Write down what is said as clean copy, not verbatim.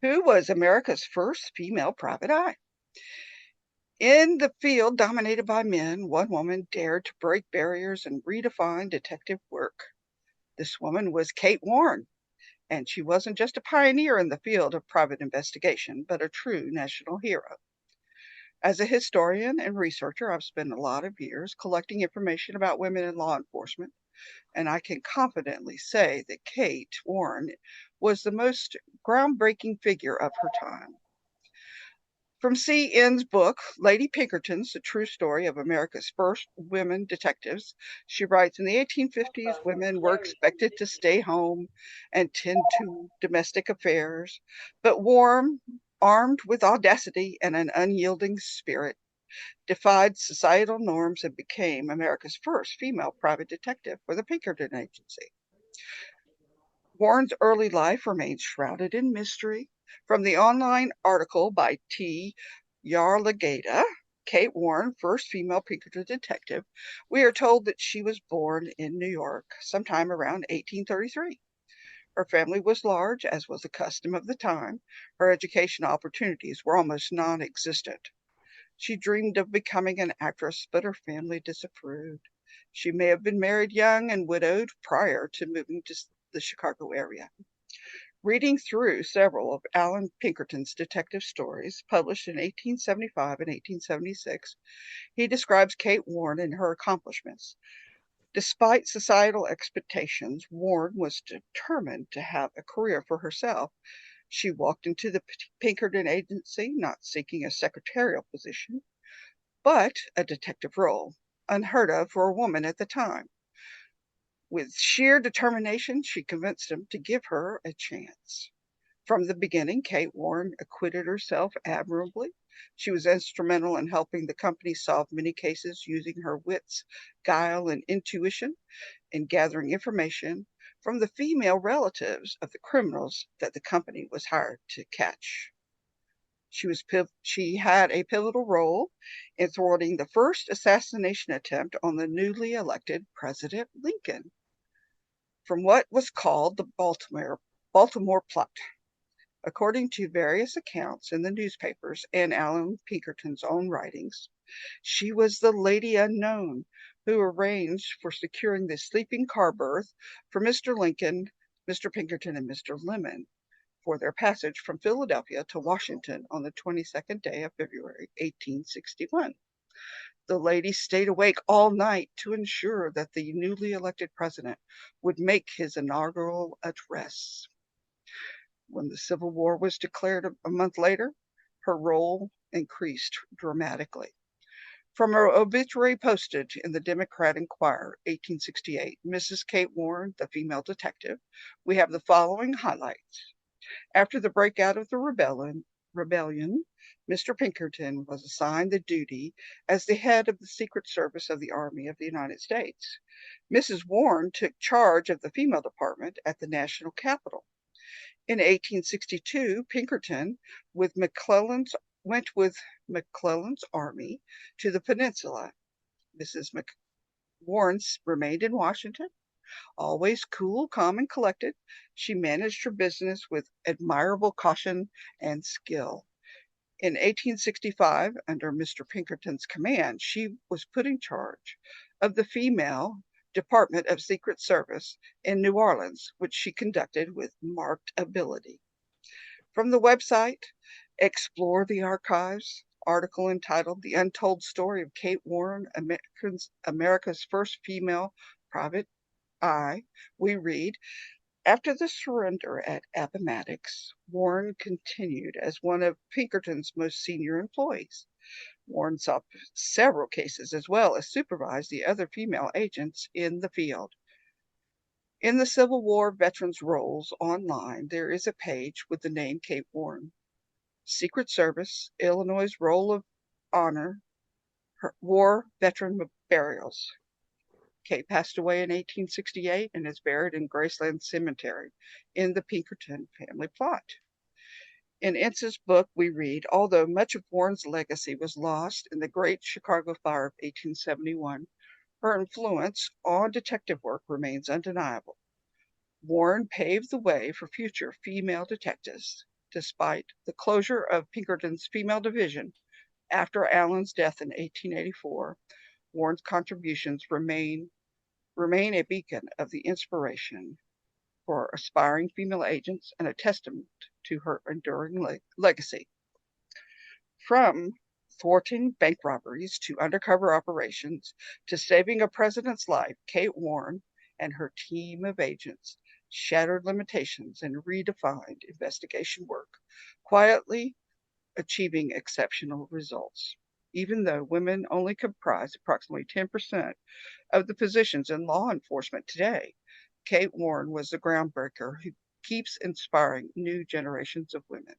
Who was America's first female private eye? In the field dominated by men, one woman dared to break barriers and redefine detective work. This woman was Kate Warne, and she wasn't just a pioneer in the field of private investigation, but a true national hero. As a historian and researcher, I've spent a lot of years collecting information about women in law enforcement, and I can confidently say that Kate Warne was the most groundbreaking figure of her time. From Enns book, Lady Pinkertons, the true story of America's first women detectives, she writes, in the 1850s, women were expected to stay home and tend to domestic affairs, but Warren, armed with audacity and an unyielding spirit, defied societal norms and became America's first female private detective for the Pinkerton Agency. Warren's early life remains shrouded in mystery. From the online article by T. Yarlagadda, Kate Warne, first female Pinkerton detective, we are told that she was born in New York sometime around 1833. Her family was large, as was the custom of the time. Her education opportunities were almost non-existent. She dreamed of becoming an actress, but her family disapproved. She may have been married young and widowed prior to moving to the Chicago area. Reading through several of Allan Pinkerton's detective stories, published in 1875 and 1876, he describes Kate Warne and her accomplishments. Despite societal expectations, Warne was determined to have a career for herself. She walked into the Pinkerton Agency not seeking a secretarial position, but a detective role, unheard of for a woman at the time. With sheer determination, she convinced him to give her a chance. From the beginning, Kate Warne acquitted herself admirably. She was instrumental in helping the company solve many cases using her wits, guile, and intuition in gathering information from the female relatives of the criminals that the company was hired to catch. She had a pivotal role in thwarting the first assassination attempt on the newly elected President Lincoln from what was called the Baltimore plot. According to various accounts in the newspapers and Allan Pinkerton's own writings, she was the lady unknown who arranged for securing the sleeping car berth for Mr. Lincoln, Mr. Pinkerton, and Mr. Lemon for their passage from Philadelphia to Washington on the 22nd day of February, 1861. The lady stayed awake all night to ensure that the newly elected president would make his inaugural address. When the Civil War was declared a month later, her role increased dramatically. From her obituary posted in the Democrat Inquirer, 1868, Mrs. Kate Warne, the female detective, we have the following highlights. After the breakout of the rebellion, Mr. Pinkerton was assigned the duty as the head of the Secret Service of the Army of the United States. Mrs. Warne took charge of the female department at the national capital. In 1862, Pinkerton went with McClellan's army to the peninsula. Mrs. Warne remained in Washington. Always cool, calm, and collected, she managed her business with admirable caution and skill. In 1865, under Mr. Pinkerton's command, she was put in charge of the female Department of Secret Service in New Orleans, which she conducted with marked ability. From the website, Explore the Archives, article entitled The Untold Story of Kate Warne, America's First Female Private Eye, we read, after the surrender at Appomattox, Warne continued as one of Pinkerton's most senior employees. Warne saw several cases as well as supervised the other female agents in the field. In the Civil War Veterans Rolls online, there is a page with the name Kate Warne. Secret Service, Illinois Roll of Honor, War Veteran Burials. Kate passed away in 1868 and is buried in Graceland Cemetery in the Pinkerton family plot. In Enss's book, we read, although much of Warren's legacy was lost in the Great Chicago Fire of 1871, her influence on detective work remains undeniable. Warren paved the way for future female detectives. Despite the closure of Pinkerton's female division after Allen's death in 1884, Warne's contributions remain a beacon of the inspiration for aspiring female agents and a testament to her enduring legacy. From thwarting bank robberies to undercover operations to saving a president's life, Kate Warne and her team of agents shattered limitations and redefined investigation work, quietly achieving exceptional results. Even though women only comprise approximately 10% of the positions in law enforcement today, Kate Warne was the groundbreaker who keeps inspiring new generations of women.